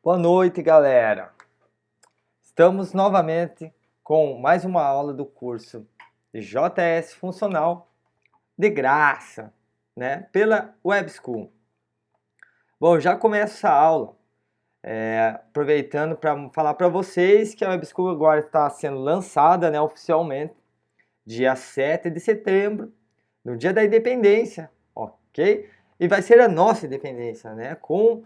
Boa noite, galera! Estamos novamente com mais uma aula do curso de JS Funcional de graça, né? Pela Web School. Bom, já começo essa aula aproveitando para falar para vocês que a Web School agora está sendo lançada, né, oficialmente, dia 7 de setembro, no dia da independência, ok? E vai ser a nossa independência, né? Com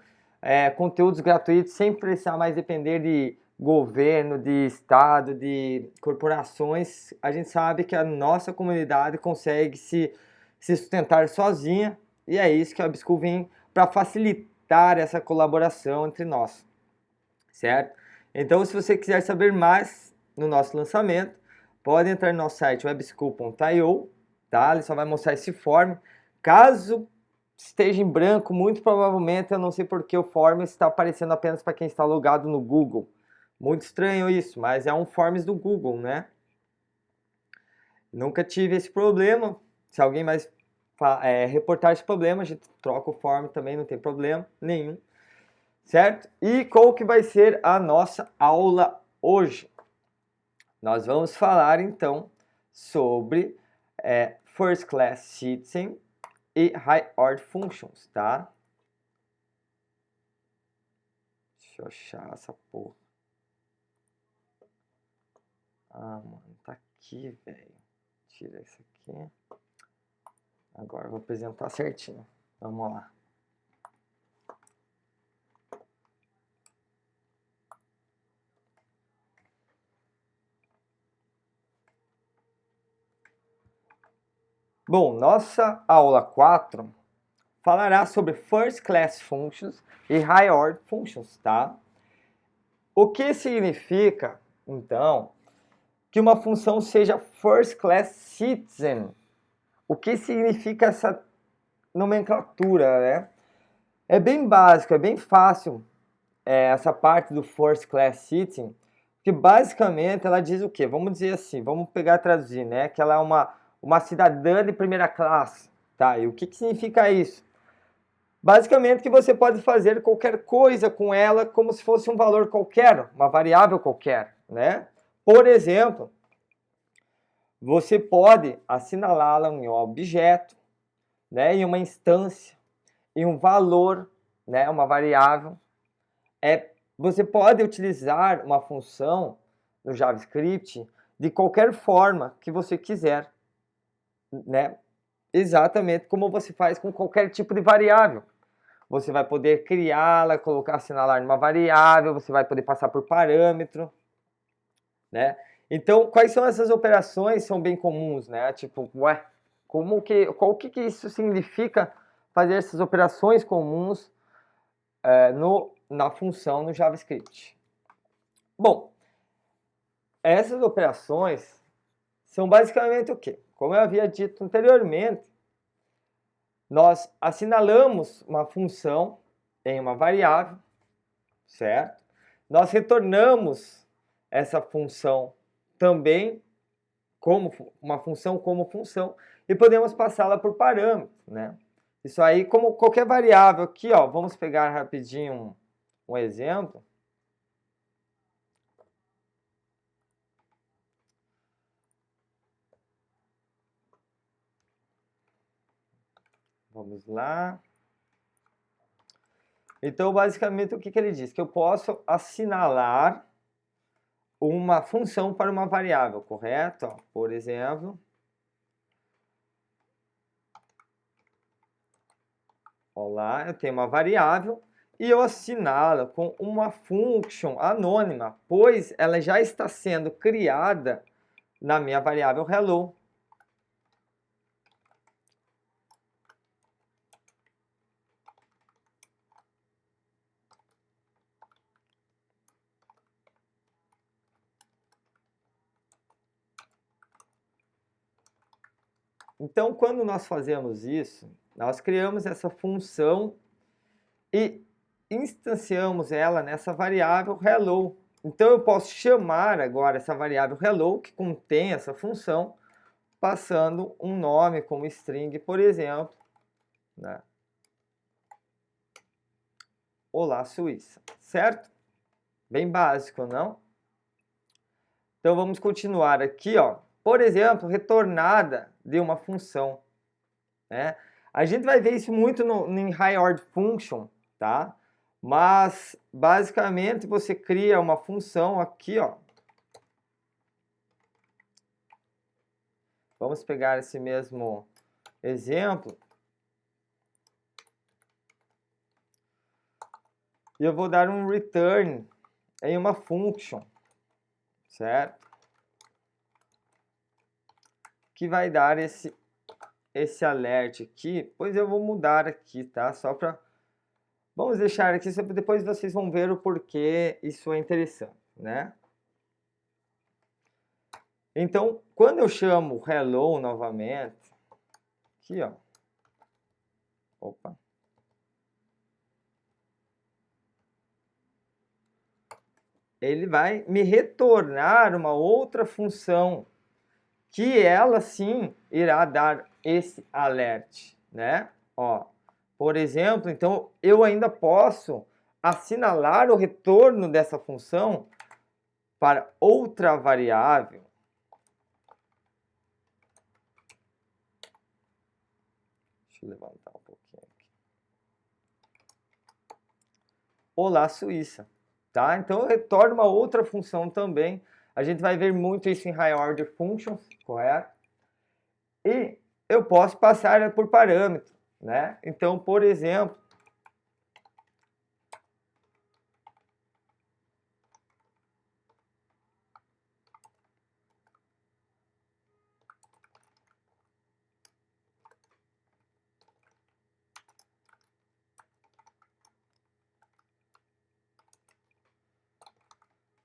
conteúdos gratuitos, sem precisar mais depender de governo, de estado, de corporações. A gente sabe que a nossa comunidade consegue se sustentar sozinha, e é isso que a Web School vem para facilitar essa colaboração entre nós, certo? Então, se você quiser saber mais no nosso lançamento, pode entrar no nosso site webschool.io, tá? Ele só vai mostrar esse form. Caso esteja em branco, muito provavelmente, eu não sei porque o form está aparecendo apenas para quem está logado no Google. Muito estranho isso, mas é um forms do Google, né? Nunca tive esse problema. Se alguém mais reportar esse problema, a gente troca o form também, não tem problema nenhum. Certo? E qual que vai ser a nossa aula hoje? Nós vamos falar então sobre First Class Citizen e High Order Functions, tá? Deixa eu achar essa porra. Ah, mano, tá aqui, velho. Tira isso aqui. Agora eu vou apresentar certinho. Vamos lá. Bom, nossa aula 4 falará sobre First Class Functions e High Order Functions, tá? O que significa, então, que uma função seja First Class Citizen? O que significa essa nomenclatura, né? É bem básico, é bem fácil essa parte do First Class Citizen, que basicamente ela diz o quê? Vamos dizer assim, vamos pegar e traduzir, né? Que ela é uma cidadã de primeira classe, tá? E o que significa isso? Basicamente que você pode fazer qualquer coisa com ela como se fosse um valor qualquer, uma variável qualquer, né? Por exemplo, você pode assinalá-la em um objeto, né, em uma instância, em um valor, né, uma variável. Você pode utilizar uma função no JavaScript de qualquer forma que você quiser, né? Exatamente como você faz com qualquer tipo de variável. Você vai poder criá-la, assinalar numa variável, você vai poder passar por parâmetro, né? Então, quais são essas operações? São bem comuns, né? Tipo, qual que isso significa fazer essas operações comuns na função no JavaScript? Bom, essas operações são basicamente o quê? Como eu havia dito anteriormente, nós assinalamos uma função em uma variável, certo? Nós retornamos essa função também como uma função e podemos passá-la por parâmetros, né? Isso aí, como qualquer variável aqui, ó, vamos pegar rapidinho um exemplo. Vamos lá. Então, basicamente, o que ele diz? Que eu posso assinalar uma função para uma variável, correto? Ó, por exemplo, olá, eu tenho uma variável e eu assinalo com uma function anônima, pois ela já está sendo criada na minha variável hello. Então, quando nós fazemos isso, nós criamos essa função e instanciamos ela nessa variável hello. Então, eu posso chamar agora essa variável hello, que contém essa função, passando um nome como string, por exemplo, né? Olá, Suíça, certo? Bem básico, não? Então vamos continuar aqui, ó. Por exemplo, retornada de uma função, né? A gente vai ver isso muito em High Order Function, tá? Mas basicamente você cria uma função aqui, ó. Vamos pegar esse mesmo exemplo. E eu vou dar um return em uma function, certo? Que vai dar esse alert aqui. Pois eu vou mudar aqui, tá? Só para... Vamos deixar aqui, depois vocês vão ver o porquê isso é interessante, né? Então, quando eu chamo hello novamente, aqui, ó. Opa. Ele vai me retornar uma outra função, que ela sim irá dar esse alert, né? Ó, por exemplo, então eu ainda posso assinalar o retorno dessa função para outra variável. Deixa eu levantar um pouquinho aqui. Olá, Suíça. Tá? Então eu retorno uma outra função também. A gente vai ver muito isso em High Order Functions, correto? E eu posso passar por parâmetro, né? Então, por exemplo,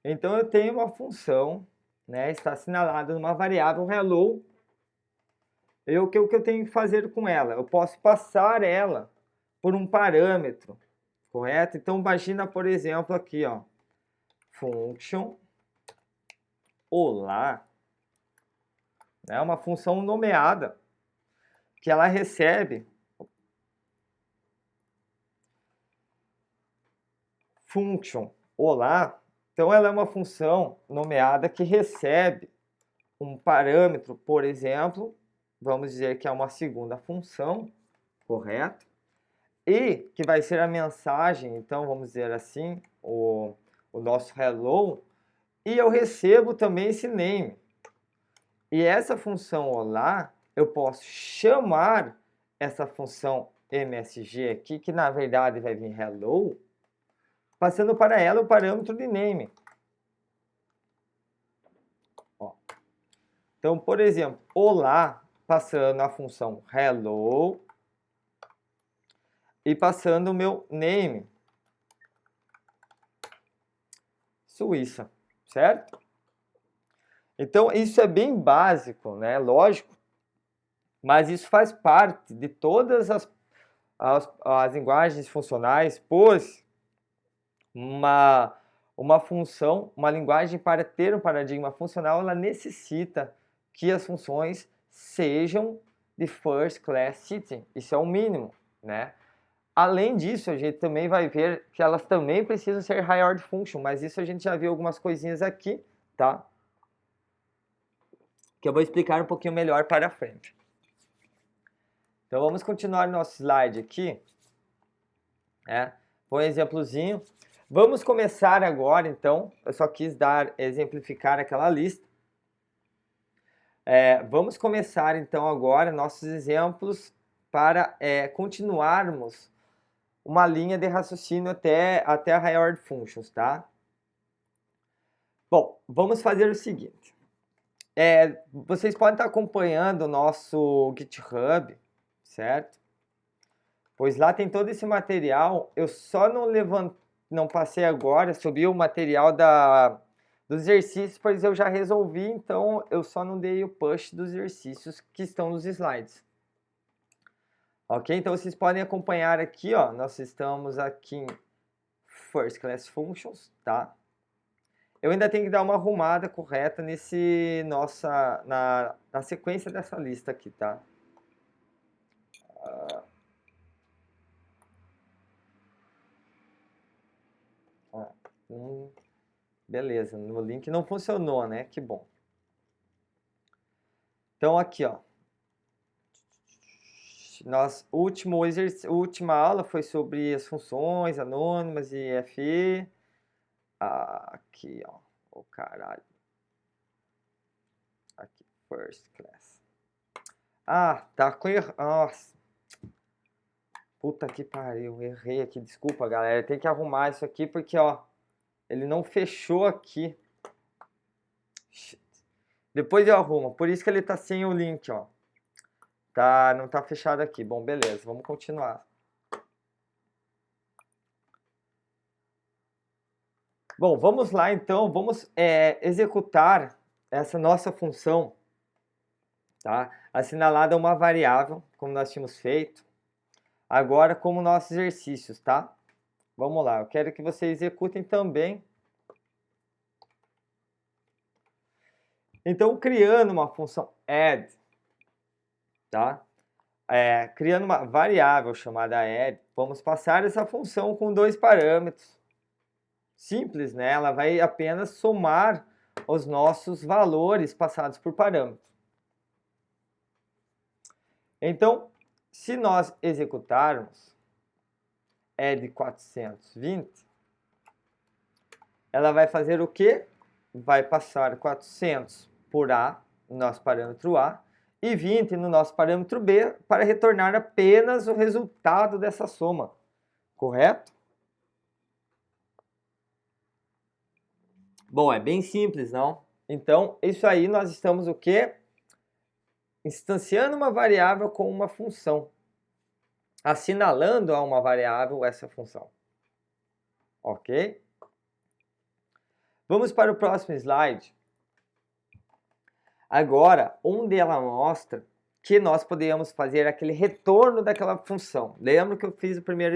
então eu tenho uma função, né? Está assinalada numa variável hello. O que eu tenho que fazer com ela? Eu posso passar ela por um parâmetro, correto? Então imagina, por exemplo, aqui, ó, function olá, é uma função nomeada que ela recebe function olá. Então ela é uma função nomeada que recebe um parâmetro, por exemplo, vamos dizer que é uma segunda função, correto? E que vai ser a mensagem, então vamos dizer assim, o nosso hello, e eu recebo também esse name. E essa função olá, eu posso chamar essa função MSG aqui, que na verdade vai vir hello, passando para ela o parâmetro de name. Ó. Então, por exemplo, olá, passando a função hello e passando o meu name, Suíça, certo? Então, isso é bem básico, né? Lógico, mas isso faz parte de todas as linguagens funcionais, pois uma função, uma linguagem para ter um paradigma funcional, ela necessita que as funções sejam de first class citizen. Isso é o mínimo, né? Além disso, a gente também vai ver que elas também precisam ser high order function, mas isso a gente já viu algumas coisinhas aqui, tá? Que eu vou explicar um pouquinho melhor para frente. Então vamos continuar nosso slide aqui, né? Um exemplozinho. Vamos começar agora, então. Eu só quis exemplificar aquela lista. Vamos começar, então, agora nossos exemplos para continuarmos uma linha de raciocínio até a High Order Functions, tá? Bom, vamos fazer o seguinte. Vocês podem estar acompanhando o nosso GitHub, certo? Pois lá tem todo esse material. Eu só não passei agora, subi o material dos exercícios, pois eu já resolvi, então eu só não dei o push dos exercícios que estão nos slides. Ok? Então vocês podem acompanhar aqui, ó. Nós estamos aqui em First Class Functions, tá? Eu ainda tenho que dar uma arrumada correta na sequência dessa lista aqui, tá? Beleza, no link não funcionou, né? Que bom. Então aqui, ó. Última aula foi sobre as funções anônimas e FE. Aqui, ó. O caralho. Aqui, first class. Tá com erro. Nossa. Puta que pariu, errei aqui. Desculpa, galera. Tem que arrumar isso aqui porque, ó, ele não fechou aqui. Shit. Depois eu arrumo. Por isso que ele tá sem o link, ó. Não tá fechado aqui. Bom, beleza. Vamos continuar. Bom, vamos lá então. Vamos executar essa nossa função, tá? Assinalada uma variável, como nós tínhamos feito. Agora, como nossos exercícios, tá? Vamos lá. Eu quero que vocês executem também. Então, criando uma função add, tá? Criando uma variável chamada add, vamos passar essa função com dois parâmetros. Simples, né? Ela vai apenas somar os nossos valores passados por parâmetro. Então, se nós executarmos add 420, ela vai fazer o quê? Vai passar 400 por A, no nosso parâmetro A, e 20 no nosso parâmetro B, para retornar apenas o resultado dessa soma. Correto? Bom, é bem simples, não? Então, isso aí nós estamos o quê? Instanciando uma variável com uma função. Assinalando a uma variável essa função. Ok? Vamos para o próximo slide. Agora, onde ela mostra que nós podemos fazer aquele retorno daquela função. Lembra que eu fiz o primeiro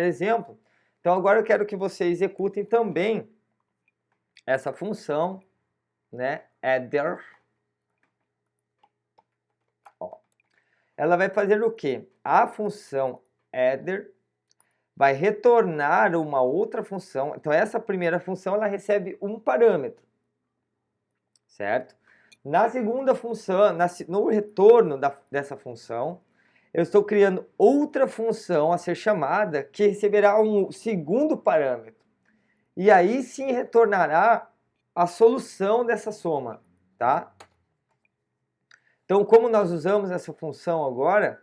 exemplo? Então, agora eu quero que vocês executem também essa função, né? Adder. Ó. Ela vai fazer o quê? A função adder vai retornar uma outra função. Então, essa primeira função, ela recebe um parâmetro, certo? Na segunda função, no retorno dessa função, eu estou criando outra função a ser chamada que receberá um segundo parâmetro. E aí sim retornará a solução dessa soma, tá? Então, como nós usamos essa função agora?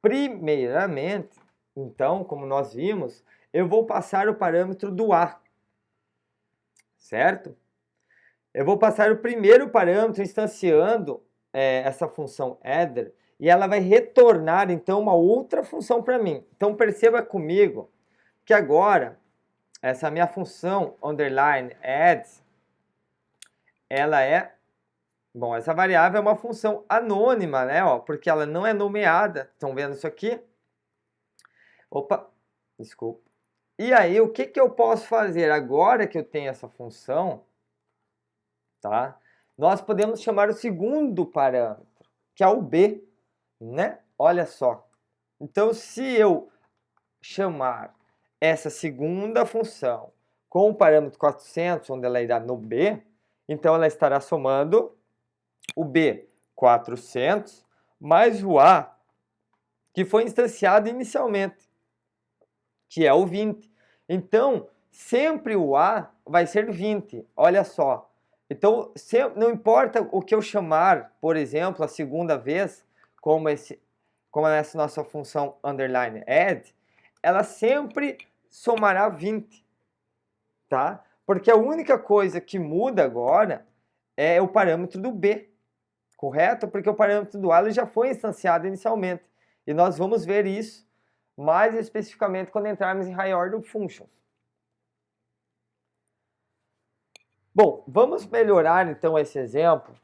Primeiramente, então, como nós vimos, eu vou passar o parâmetro do A, certo? Eu vou passar o primeiro parâmetro instanciando essa função adder e ela vai retornar, então, uma outra função para mim. Então, perceba comigo que agora, essa minha função underline add, ela é... Bom, essa variável é uma função anônima, né? Ó, porque ela não é nomeada. Estão vendo isso aqui? Opa, desculpa. E aí, o que eu posso fazer agora que eu tenho essa função? Tá? Nós podemos chamar o segundo parâmetro, que é o B, né? Olha só. Então, se eu chamar essa segunda função com o parâmetro 400, onde ela irá no B, então ela estará somando o B 400 mais o A, que foi instanciado inicialmente, que é o 20. Então, sempre o A vai ser 20, olha só. Então, não importa o que eu chamar, por exemplo, a segunda vez, como essa nossa função underline add, ela sempre somará 20, tá? Porque a única coisa que muda agora é o parâmetro do B, correto? Porque o parâmetro do A ele já foi instanciado inicialmente. E nós vamos ver isso mais especificamente quando entrarmos em Higher Order Functions. Bom, vamos melhorar então esse exemplo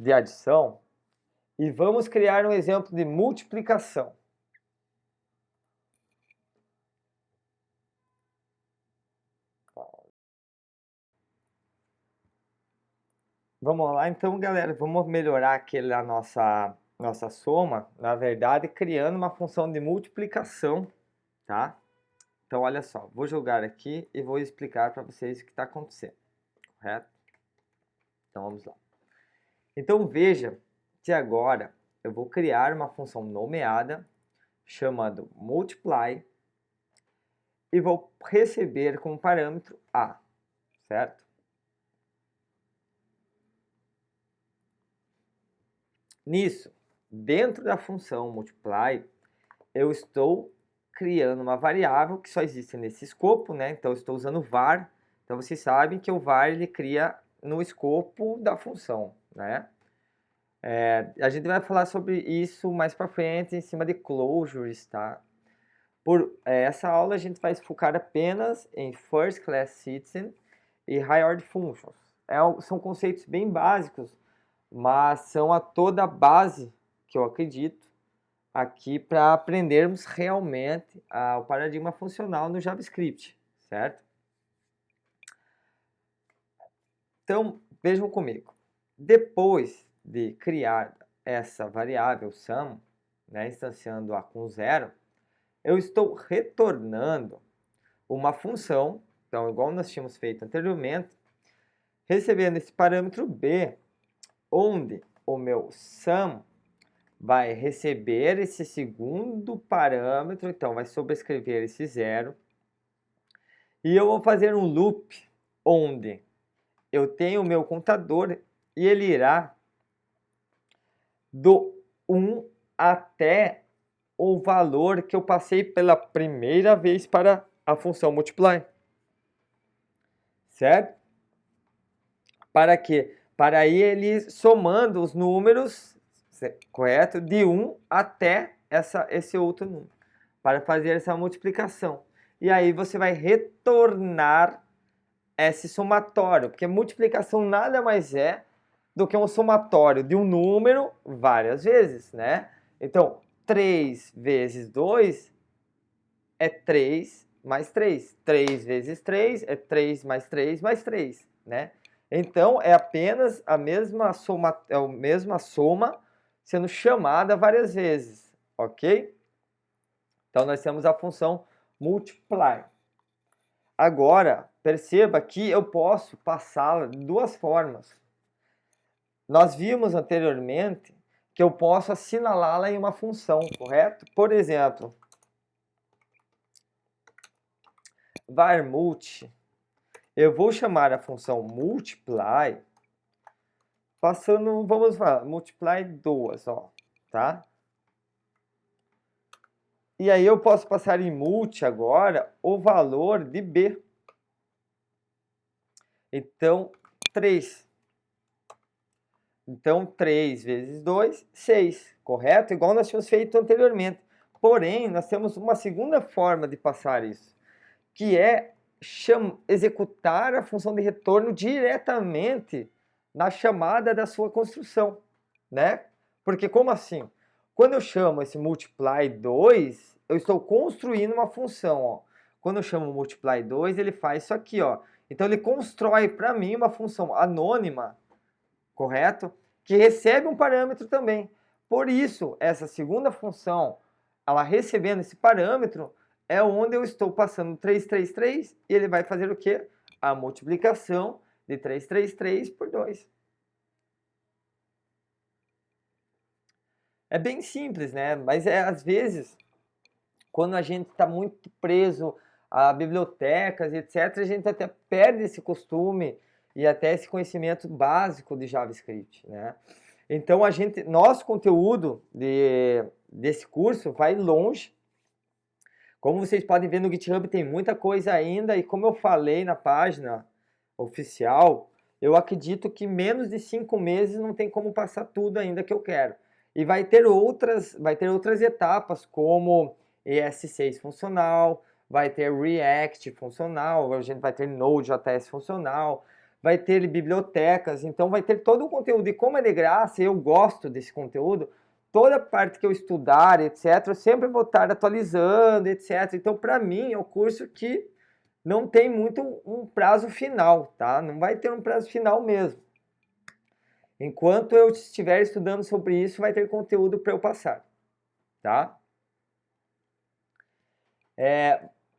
de adição e vamos criar um exemplo de multiplicação. Vamos lá então, galera, vamos melhorar aqui a nossa soma, na verdade, criando uma função de multiplicação, tá? Então, olha só, vou jogar aqui e vou explicar para vocês o que está acontecendo, correto? Então, vamos lá. Então, veja que agora eu vou criar uma função nomeada chamada multiply e vou receber como parâmetro a, certo? Nisso, dentro da função multiply, eu estou criando uma variável que só existe nesse escopo, né? Então, eu estou usando var. Então, vocês sabem que o var ele cria no escopo da função, né? A gente vai falar sobre isso mais para frente em cima de closures, tá? Por essa aula a gente vai focar apenas em First Class Citizen e High Order Functions. São conceitos bem básicos, mas são a toda a base que eu acredito aqui para aprendermos realmente o paradigma funcional no JavaScript, certo? Então, vejam comigo. Depois de criar essa variável sum, né, instanciando-a com zero, eu estou retornando uma função, então igual nós tínhamos feito anteriormente, recebendo esse parâmetro b, onde o meu sum vai receber esse segundo parâmetro, então vai sobrescrever esse zero, e eu vou fazer um loop onde eu tenho o meu contador e ele irá do 1 até o valor que eu passei pela primeira vez para a função multiply. Certo? Para quê? Para aí ele somando os números, correto? De 1 até esse outro número. Para fazer essa multiplicação. E aí você vai retornar esse somatório, porque multiplicação nada mais é do que um somatório de um número várias vezes, né? Então, 3 vezes 2 é 3 mais 3. 3 vezes 3 é 3 mais 3 mais 3, né? Então, é apenas a mesma soma sendo chamada várias vezes, ok? Então, nós temos a função multiply. Agora, perceba que eu posso passá-la de duas formas. Nós vimos anteriormente que eu posso assinalá-la em uma função, correto? Por exemplo, var multi, eu vou chamar a função multiply, passando, vamos falar, multiply 2, ó, tá? E aí eu posso passar em multi agora o valor de b. Então, 3. Então, 3 vezes 2, 6, correto? Igual nós tínhamos feito anteriormente. Porém, nós temos uma segunda forma de passar isso, que é executar a função de retorno diretamente na chamada da sua construção, né? Porque como assim? Quando eu chamo esse multiply 2, eu estou construindo uma função, ó. Quando eu chamo multiply 2, ele faz isso aqui, ó. Então ele constrói para mim uma função anônima, correto? Que recebe um parâmetro também. Por isso, essa segunda função, ela recebendo esse parâmetro, é onde eu estou passando 333 e ele vai fazer o quê? A multiplicação de 333 por 2. É bem simples, né? Mas às vezes, quando a gente está muito preso a bibliotecas, etc., a gente até perde esse costume e até esse conhecimento básico de JavaScript, né? Então, nosso conteúdo desse curso vai longe. Como vocês podem ver no GitHub tem muita coisa ainda e como eu falei na página oficial, eu acredito que menos de 5 meses não tem como passar tudo ainda que eu quero. E vai ter outras etapas como ES6 funcional, vai ter React funcional, a gente vai ter Node.js funcional, vai ter bibliotecas, então vai ter todo o conteúdo. E como é de graça, eu gosto desse conteúdo, toda parte que eu estudar, etc., eu sempre vou estar atualizando, etc. Então, para mim, é um curso que não tem muito um prazo final, tá? Não vai ter um prazo final mesmo. Enquanto eu estiver estudando sobre isso, vai ter conteúdo para eu passar, tá?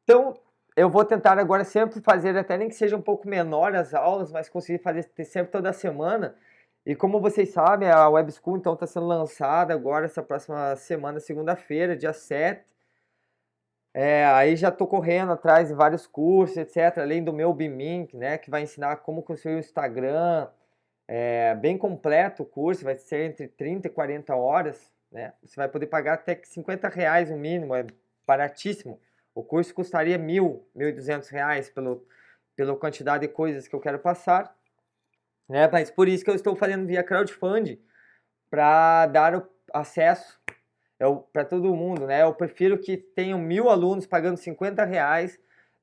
Então, eu vou tentar agora sempre fazer, até nem que seja um pouco menor as aulas, mas conseguir fazer sempre toda semana. E como vocês sabem, a Web School então está sendo lançada agora essa próxima semana, segunda-feira, dia 7. Aí já estou correndo atrás de vários cursos, etc. Além do meu BIMINC, né, que vai ensinar como construir o Instagram. Bem completo o curso, vai ser entre 30 e 40 horas. Né? Você vai poder pagar até que R$ 50 o mínimo, é baratíssimo. O curso custaria R$ 1.200 pela quantidade de coisas que eu quero passar. Né? Mas por isso que eu estou fazendo via crowdfunding, para dar o acesso para todo mundo, né? Eu prefiro que tenham 1.000 alunos pagando R$ 50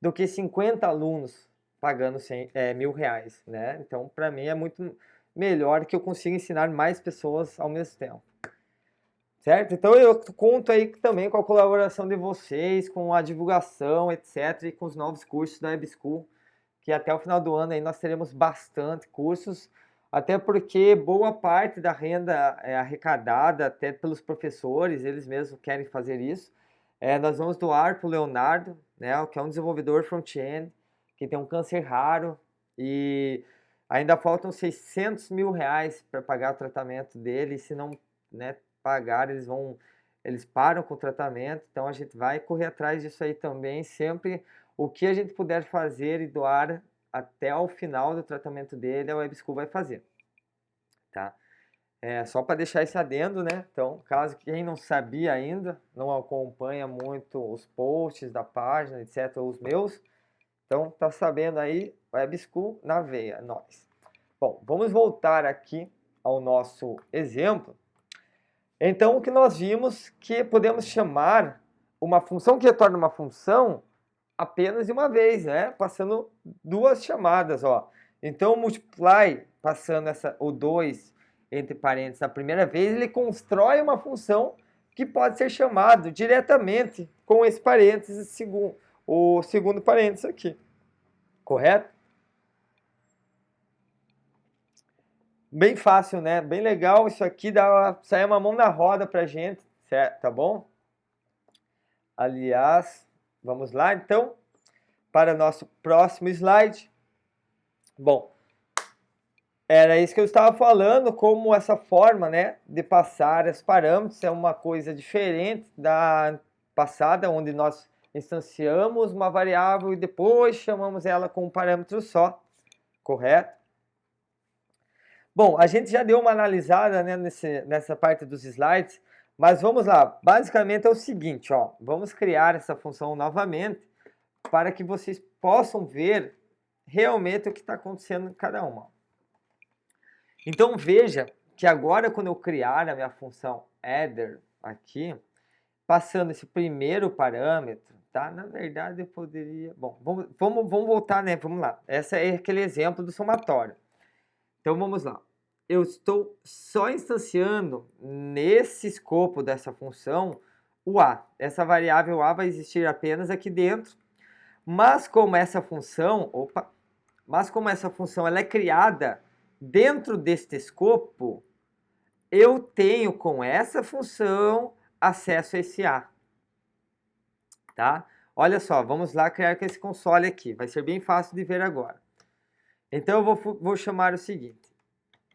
do que 50 alunos pagando R$ 1.000, né? Então, para mim é muito melhor que eu consiga ensinar mais pessoas ao mesmo tempo, certo? Então eu conto aí também com a colaboração de vocês, com a divulgação, etc, e com os novos cursos da Web School, que até o final do ano aí nós teremos bastante cursos. Até porque boa parte da renda é arrecadada até pelos professores, eles mesmos querem fazer isso. Nós vamos doar para o Leonardo, né, que é um desenvolvedor front-end, que tem um câncer raro e ainda faltam R$ 600.000 para pagar o tratamento dele. E se não, né, pagar, eles param com o tratamento. Então a gente vai correr atrás disso aí também, sempre o que a gente puder fazer e doar até o final do tratamento dele, a Web School vai fazer, tá? Só para deixar esse adendo, né? Então, caso quem não sabia ainda, não acompanha muito os posts da página, etc, os meus, então tá sabendo aí, Web School na veia, nós. Bom, vamos voltar aqui ao nosso exemplo. Então, o que nós vimos que podemos chamar uma função que retorna uma função apenas de uma vez, né? Passando duas chamadas, ó. Então, o multiply, passando o 2 entre parênteses na primeira vez, ele constrói uma função que pode ser chamado diretamente com esse parênteses, o segundo parênteses aqui. Correto? Bem fácil, né? Bem legal isso aqui, sai uma mão na roda pra gente, certo? Tá bom? Aliás, vamos lá então para o nosso próximo slide. Bom, era isso que eu estava falando, como essa forma, né, de passar os parâmetros é uma coisa diferente da passada, onde nós instanciamos uma variável e depois chamamos ela com um parâmetro só, correto? Bom, a gente já deu uma analisada, né, nessa parte dos slides, mas vamos lá. Basicamente é o seguinte, ó, vamos criar essa função novamente para que vocês possam ver realmente o que está acontecendo em cada uma. Então veja que agora quando eu criar a minha função header aqui, passando esse primeiro parâmetro, tá? Na verdade eu poderia... Bom, vamos voltar, né? Vamos lá. Esse é aquele exemplo do somatório. Então vamos lá. Eu estou só instanciando nesse escopo dessa função o A. Essa variável A vai existir apenas aqui dentro. Mas como essa função... ela é criada dentro deste escopo, eu tenho com essa função acesso a esse A. Tá? Olha só, vamos lá criar com esse console aqui. Vai ser bem fácil de ver agora. Então eu vou chamar o seguinte.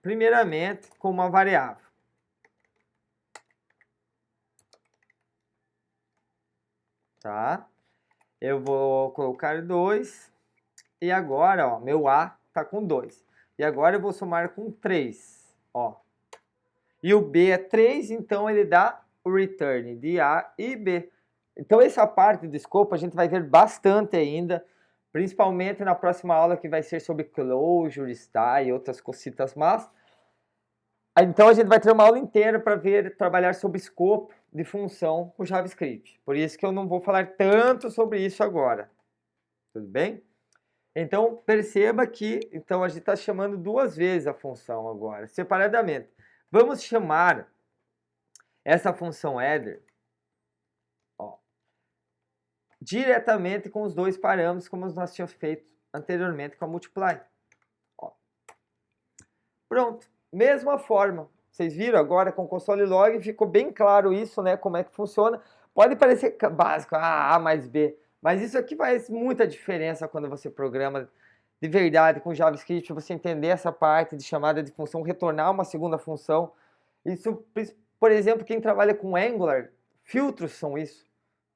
Primeiramente, com uma variável. Tá? Eu vou colocar 2. E agora, ó, meu A está com 2. E agora eu vou somar com 3. Ó. E o B é 3, então ele dá o return de A e B. Então essa parte do escopo a gente vai ver bastante ainda, principalmente na próxima aula que vai ser sobre closure, style e outras cositas más. Então a gente vai ter uma aula inteira para trabalhar sobre escopo de função com JavaScript. Por isso que eu não vou falar tanto sobre isso agora. Tudo bem? Então perceba que então a gente está chamando duas vezes a função agora, separadamente. Vamos chamar essa função header, ó, diretamente com os dois parâmetros, como nós tínhamos feito anteriormente com a multiply. Ó. Pronto, mesma forma. Vocês viram agora com o console log, ficou bem claro isso, né, como é que funciona. Pode parecer básico, A mais B, mas isso aqui faz muita diferença quando você programa de verdade com JavaScript, você entender essa parte de chamada de função, retornar uma segunda função. Isso, por exemplo, quem trabalha com Angular, filtros são isso.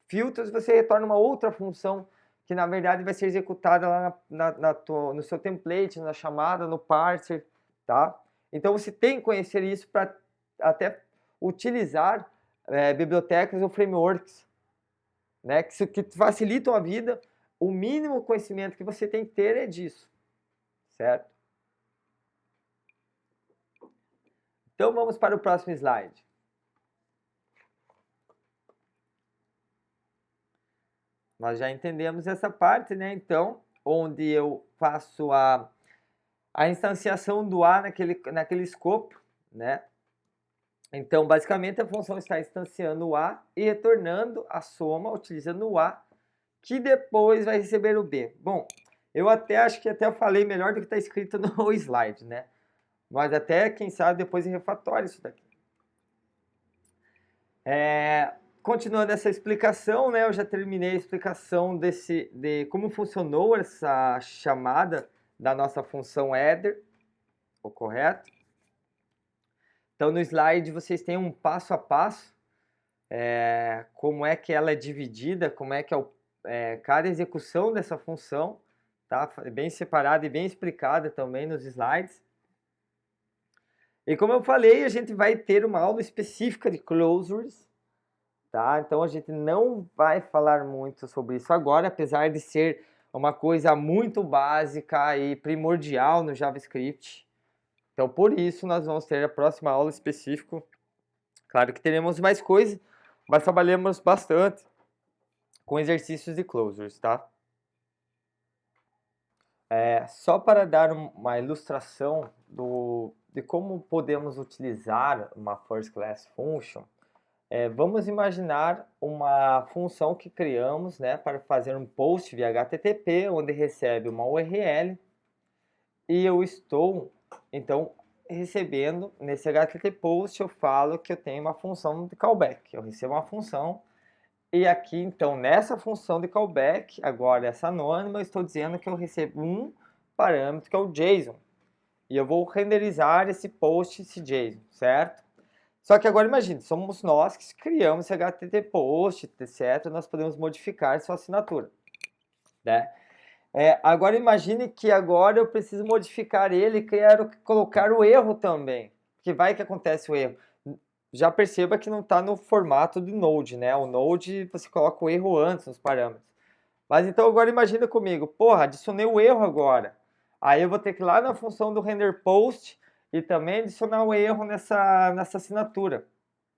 Filtros você retorna uma outra função que na verdade vai ser executada lá no seu template, na chamada, no parser, tá? Então você tem que conhecer isso para até utilizar bibliotecas ou frameworks, né, que facilitam a vida. O mínimo conhecimento que você tem que ter é disso, certo? Então vamos para o próximo slide. Nós já entendemos essa parte, né? Então, onde eu faço a instanciação do A naquele escopo, né? Então, basicamente, a função está instanciando o A e retornando a soma utilizando o A, que depois vai receber o B. Bom, eu até acho que até eu falei melhor do que está escrito no slide, né? Mas até, quem sabe, depois em refatório isso daqui. Continuando essa explicação, né? Eu já terminei a explicação de como funcionou essa chamada da nossa função header, o correto? Então, no slide vocês têm um passo a passo, como é que ela é dividida, como é que cada execução dessa função, tá? Bem separada e bem explicada também nos slides. E como eu falei, a gente vai ter uma aula específica de closures, tá? Então a gente não vai falar muito sobre isso agora, apesar de ser uma coisa muito básica e primordial no JavaScript. Então por isso nós vamos ter a próxima aula específica. Claro que teremos mais coisas, mas trabalhamos bastante com exercícios de closures, tá? Só para dar uma ilustração de como podemos utilizar uma First Class Function, vamos imaginar uma função que criamos, né, para fazer um post via HTTP, onde recebe uma URL, e eu estou, então, recebendo, nesse HTTP post, eu falo que eu tenho uma função de callback. Eu recebo uma função, e aqui, então, nessa função de callback, agora essa anônima, eu estou dizendo que eu recebo um parâmetro, que é o JSON. E eu vou renderizar esse post, esse JSON, certo? Só que agora imagine, somos nós que criamos esse HTTP post, etc. Nós podemos modificar sua assinatura, né? Agora imagine que agora eu preciso modificar ele e colocar o erro também. Que vai que acontece o erro. Já perceba que não está no formato de Node, né? O Node você coloca o erro antes nos parâmetros. Mas então agora imagina comigo, porra, adicionei o erro agora. Aí eu vou ter que ir lá na função do render post e também adicionar o erro nessa assinatura,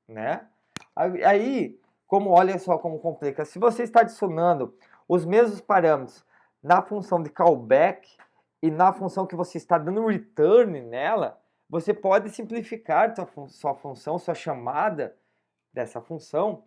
né? Aí, olha só como complica. Se você está adicionando os mesmos parâmetros na função de callback e na função que você está dando return nela, você pode simplificar sua função, sua chamada dessa função,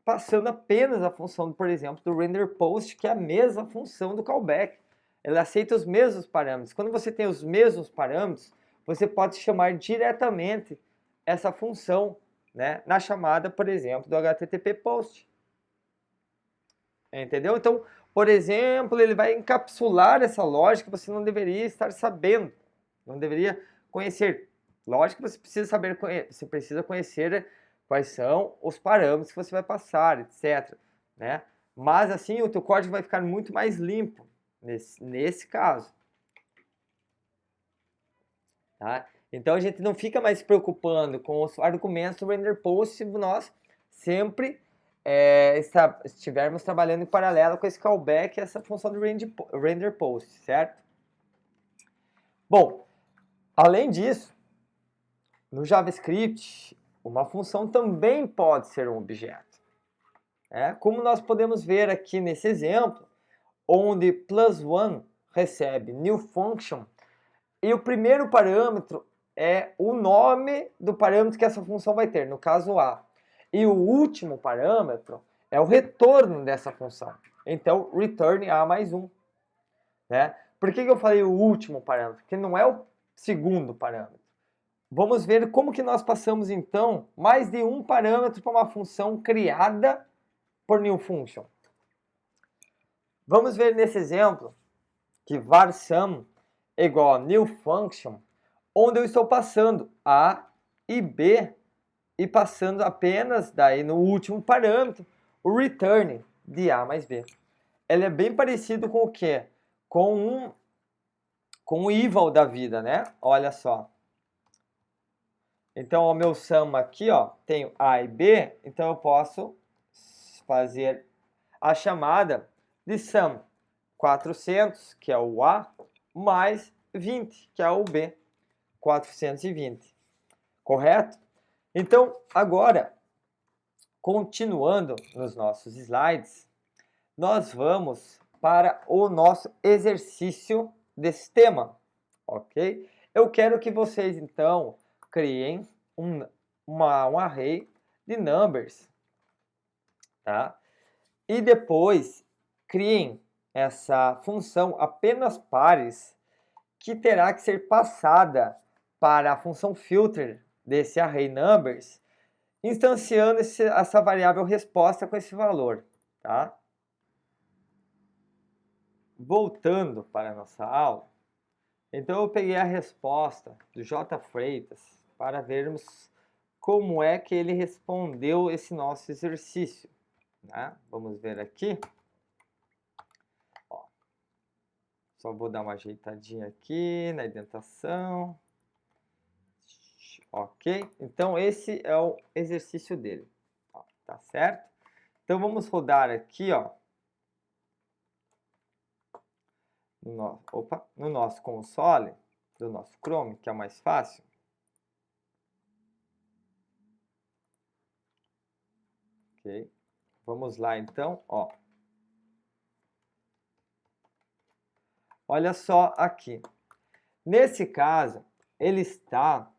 passando apenas a função, por exemplo, do render post, que é a mesma função do callback. Ela aceita os mesmos parâmetros. Quando você tem os mesmos parâmetros, você pode chamar diretamente essa função, né, na chamada, por exemplo, do HTTP post. Entendeu? Então, por exemplo, ele vai encapsular essa lógica que você não deveria estar sabendo, não deveria conhecer. Lógico que você precisa conhecer quais são os parâmetros que você vai passar, etc, né? Mas assim, o teu código vai ficar muito mais limpo nesse caso. Tá? Então a gente não fica mais se preocupando com os argumentos do render post se nós sempre estivermos trabalhando em paralelo com esse callback e essa função do render post, certo? Bom, além disso, no JavaScript, uma função também pode ser um objeto. Como nós podemos ver aqui nesse exemplo, onde +1 recebe new function, e o primeiro parâmetro é o nome do parâmetro que essa função vai ter, no caso A. E o último parâmetro é o retorno dessa função. Então, return A mais 1. Né? Por que eu falei o último parâmetro? Porque não é o segundo parâmetro. vamos ver como que nós passamos, então, mais de um parâmetro para uma função criada por new function. Vamos ver nesse exemplo que var sum é igual a new function, onde eu estou passando A e B e passando apenas daí no último parâmetro o return de A mais B. Ele é bem parecido com o quê? Com o eval da vida, né? Olha só. Então, o meu sum aqui, ó, tenho A e B, então eu posso fazer a chamada de sum 400, que é o A, mais 20, que é o B, 420. Correto? Então, agora, continuando nos nossos slides, nós vamos para o nosso exercício desse tema, ok? Eu quero que vocês, então, criem um array de numbers, tá? E depois criem essa função apenas pares que terá que ser passada para a função filter desse array numbers, instanciando essa variável resposta com esse valor, tá? Voltando para a nossa aula, então eu peguei a resposta do J. Freitas para vermos como é que ele respondeu esse nosso exercício, né? Vamos ver aqui. Ó, só vou dar uma ajeitadinha aqui na indentação. Ok? Então esse é o exercício dele. Ó, tá certo? Então vamos rodar aqui, ó, no nosso console, do nosso Chrome, que é o mais fácil. Ok? Vamos lá então, ó. Olha só aqui. Nesse caso, ele está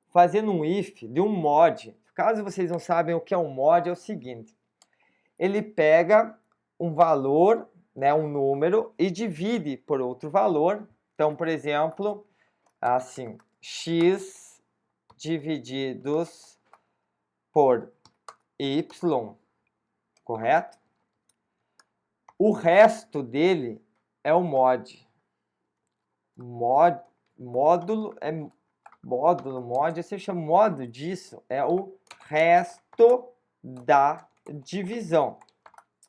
fazendo um if de um mod. Caso vocês não sabem o que é um mod, é o seguinte. Ele pega um valor, né, um número, e divide por outro valor. Então, por exemplo, assim, x divididos por y, correto? O resto dele é o mod. Módulo, mod, você chama modo disso, é o resto da divisão,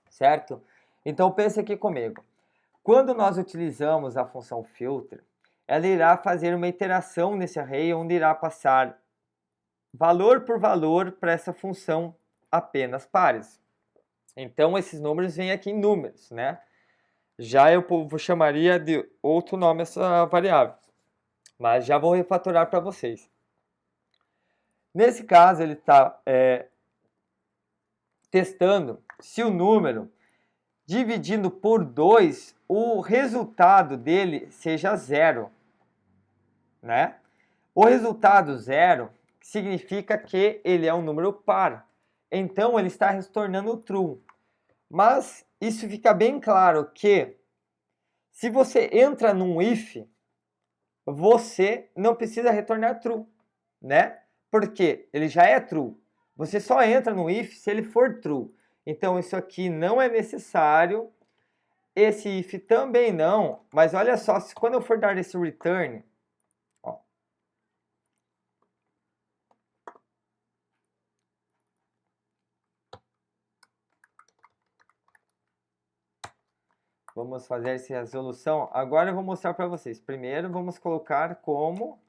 certo? Então pense aqui comigo. Quando nós utilizamos a função filter, ela irá fazer uma iteração nesse array, onde irá passar valor por valor para essa função apenas pares. Então esses números vêm aqui em números, né? Já eu chamaria de outro nome essa variável, mas já vou refatorar para vocês. Nesse caso, ele está testando se o número dividindo por 2, o resultado dele seja zero, né? O resultado zero significa que ele é um número par. Então, ele está retornando true. Mas isso fica bem claro que se você entra num if, você não precisa retornar true, né? Porque ele já é true. Você só entra no if se ele for true. Então, isso aqui não é necessário. Esse if também não. Mas olha só, quando eu for dar esse return, ó, vamos fazer essa resolução. Agora eu vou mostrar para vocês. Primeiro, vamos colocar como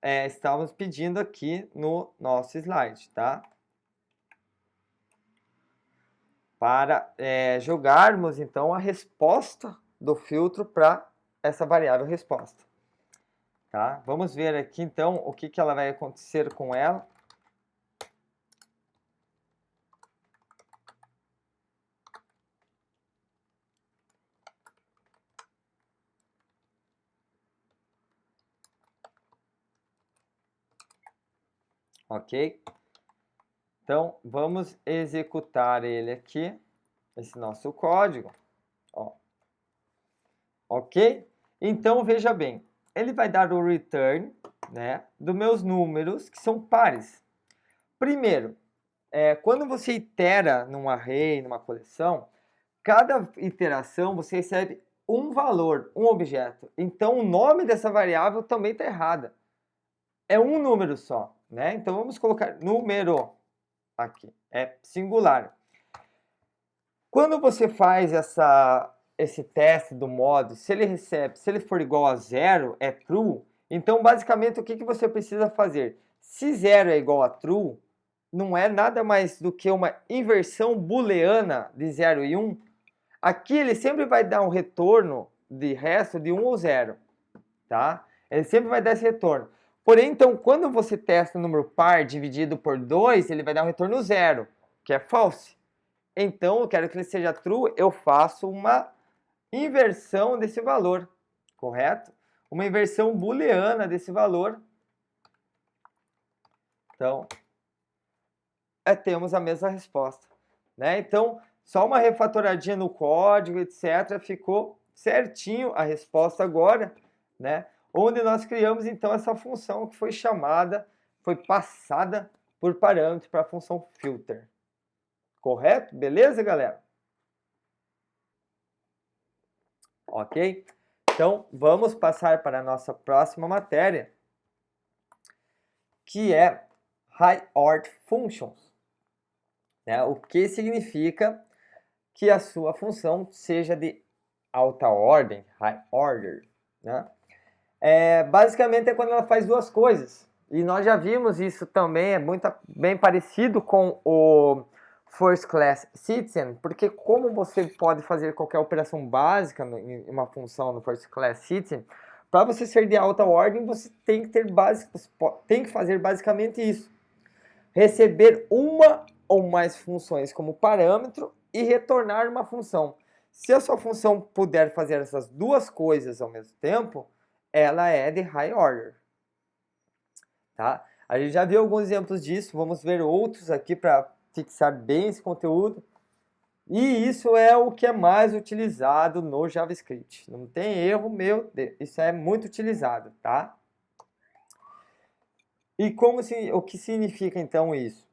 estávamos pedindo aqui no nosso slide, tá? Para jogarmos, então, a resposta do filtro para essa variável resposta. Tá? Vamos ver aqui, então, o que ela vai acontecer com ela. Ok? Então, vamos executar ele aqui, esse nosso código. Ó. Ok? Então, veja bem. ele vai dar o return, né, dos meus números que são pares. Primeiro, quando você itera num array, numa coleção, cada iteração você recebe um valor, um objeto. Então o nome dessa variável também está errada. É um número só, né? Então vamos colocar número aqui, é singular. Quando você faz esse teste do modo, se ele for igual a zero, é true, então basicamente o que você precisa fazer? Se zero é igual a true, não é nada mais do que uma inversão booleana de 0 e 1. Aqui ele sempre vai dar um retorno de resto de 1 ou 0, tá? Ele sempre vai dar esse retorno. Porém, então, quando você testa o número par dividido por 2, ele vai dar um retorno 0, que é false. Então, eu quero que ele seja true, eu faço uma inversão desse valor, correto? Uma inversão booleana desse valor. Então, temos a mesma resposta, né? Então, só uma refatoradinha no código, etc. Ficou certinho a resposta agora, né? Onde nós criamos, então, essa função que foi passada por parâmetro para a função filter. Correto? Beleza, galera? Ok? Então, vamos passar para a nossa próxima matéria, que é High Order Functions. Né? O que significa que a sua função seja de alta ordem, high order. Né? Basicamente é quando ela faz duas coisas. E nós já vimos isso também, é bem parecido com o First Class Citizen, porque como você pode fazer qualquer operação básica em uma função no First Class Citizen, para você ser de alta ordem, você tem que fazer basicamente isso. Receber uma ou mais funções como parâmetro e retornar uma função. Se a sua função puder fazer essas duas coisas ao mesmo tempo, ela é de high order. Tá? A gente já viu alguns exemplos disso, vamos ver outros aqui para fixar bem esse conteúdo. E isso é o que é mais utilizado no JavaScript. Não tem erro, meu Deus, isso é muito utilizado, tá? E o que significa então isso?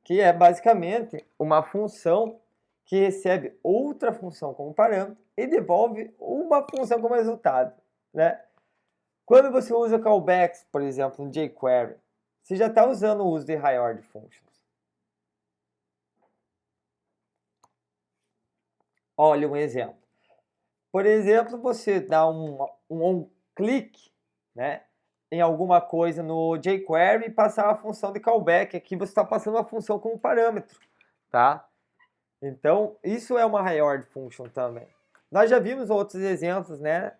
Que é basicamente uma função que recebe outra função como parâmetro e devolve uma função como resultado, né? Quando você usa callbacks, por exemplo, no jQuery, você já está usando o uso de high order functions. Olha um exemplo. Por exemplo, você dá um clique, né, em alguma coisa no jQuery e passar a função de callback. Aqui você está passando a função como parâmetro, tá? Então, isso é uma high order function também. Nós já vimos outros exemplos, né,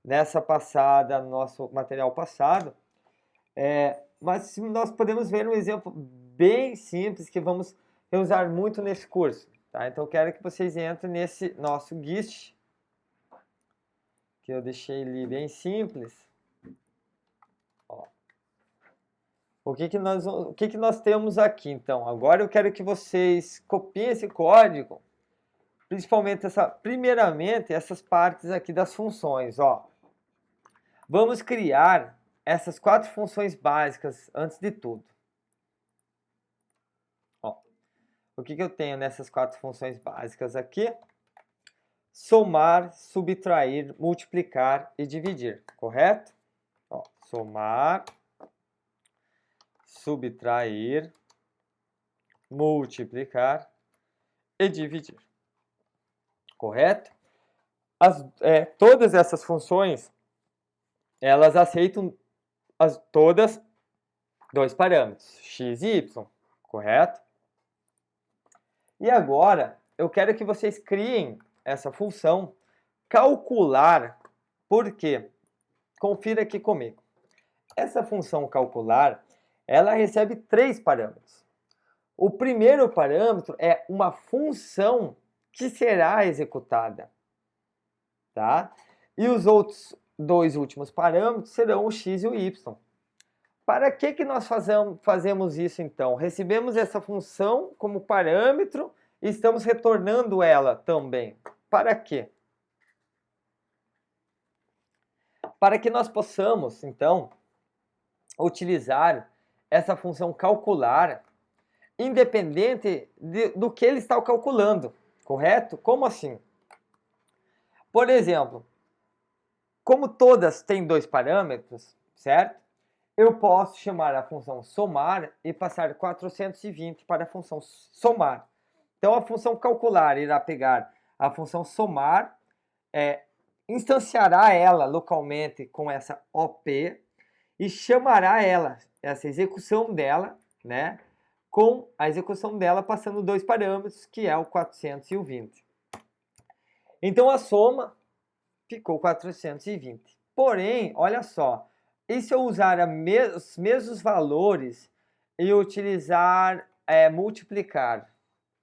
nessa passada, no nosso material passado, mas nós podemos ver um exemplo bem simples que vamos usar muito nesse curso. Tá? Então, eu quero que vocês entrem nesse nosso GIST, que eu deixei ele bem simples. Ó. O que nós temos aqui, então? Agora eu quero que vocês copiem esse código, principalmente primeiramente essas partes aqui das funções. Ó. Vamos criar essas 4 funções básicas antes de tudo. Ó. O que eu tenho nessas 4 funções básicas aqui? Somar, subtrair, multiplicar e dividir, correto? Ó, somar, subtrair, multiplicar e dividir, correto? Todas essas funções, elas aceitam todas 2 parâmetros, x e y, correto? E agora, eu quero que vocês criem essa função calcular. Por quê? Confira aqui comigo. Essa função calcular, ela recebe 3 parâmetros. O primeiro parâmetro é uma função que será executada, tá? E os outros 2 últimos parâmetros serão o x e o y. Para que nós fazemos isso então? Recebemos essa função como parâmetro e estamos retornando ela também. Para quê? para que nós possamos, então, utilizar essa função calcular independente do que ele está calculando, correto? Como assim? Por exemplo, como todas têm dois parâmetros, certo? Eu posso chamar a função somar e passar 420 para a função somar. Então, a função calcular irá pegar a função somar, instanciará ela localmente com essa OP e chamará ela, essa execução dela, né, com a execução dela passando dois parâmetros, que é o 400 e o 20. Então, a soma ficou 420. Porém, olha só, e se eu usar os mesmos valores e utilizar multiplicar,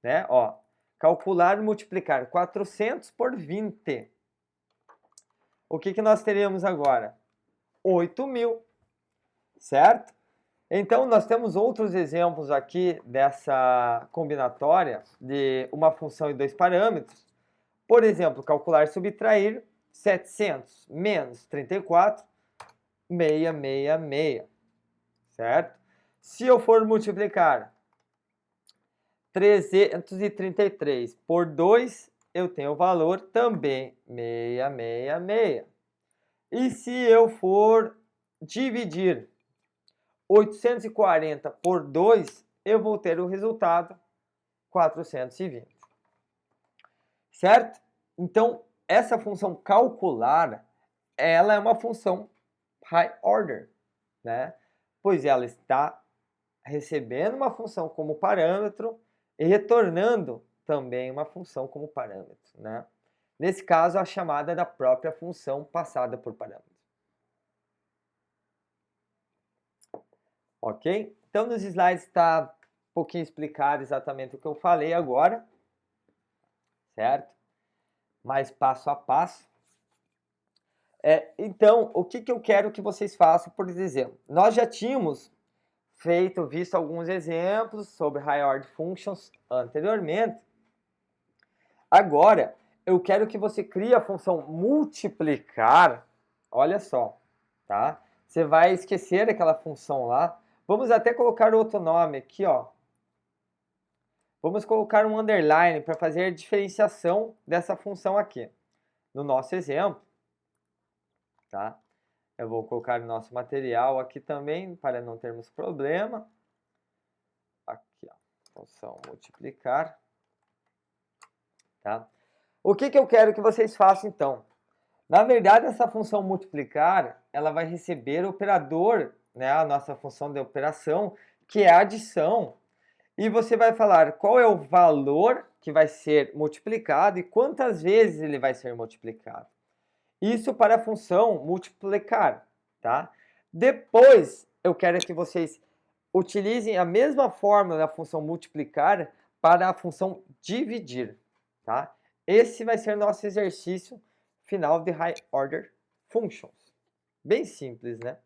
né? Ó, calcular e multiplicar 400 por 20. O que nós teremos agora? 8.000, certo? Então, nós temos outros exemplos aqui dessa combinatória de uma função e dois parâmetros. Por exemplo, calcular e subtrair 700 menos 34, 666, certo? Se eu for multiplicar 333 por 2, eu tenho o valor também 666. E se eu for dividir 840 por 2, eu vou ter o resultado 420. Certo? Então, essa função calcular, ela é uma função high order, né? Pois ela está recebendo uma função como parâmetro e retornando também uma função como parâmetro, né? Nesse caso, a chamada da própria função passada por parâmetro. Ok? Então, nos slides está um pouquinho explicado exatamente o que eu falei agora, certo? Mais passo a passo. Então, o que eu quero que vocês façam, por exemplo? Nós já tínhamos visto alguns exemplos sobre high order functions anteriormente. Agora, eu quero que você crie a função multiplicar. Olha só, tá? Você vai esquecer aquela função lá. Vamos até colocar outro nome aqui, ó. Vamos colocar um underline para fazer a diferenciação dessa função aqui. No nosso exemplo, tá? Eu vou colocar o nosso material aqui também, para não termos problema. Aqui, ó, função multiplicar. Tá? O que eu quero que vocês façam, então? Na verdade, essa função multiplicar, ela vai receber o operador, né, a nossa função de operação, que é a adição. E você vai falar qual é o valor que vai ser multiplicado e quantas vezes ele vai ser multiplicado. Isso para a função multiplicar, tá? Depois, eu quero que vocês utilizem a mesma fórmula da função multiplicar para a função dividir, tá? Esse vai ser nosso exercício final de High Order Functions. Bem simples, né?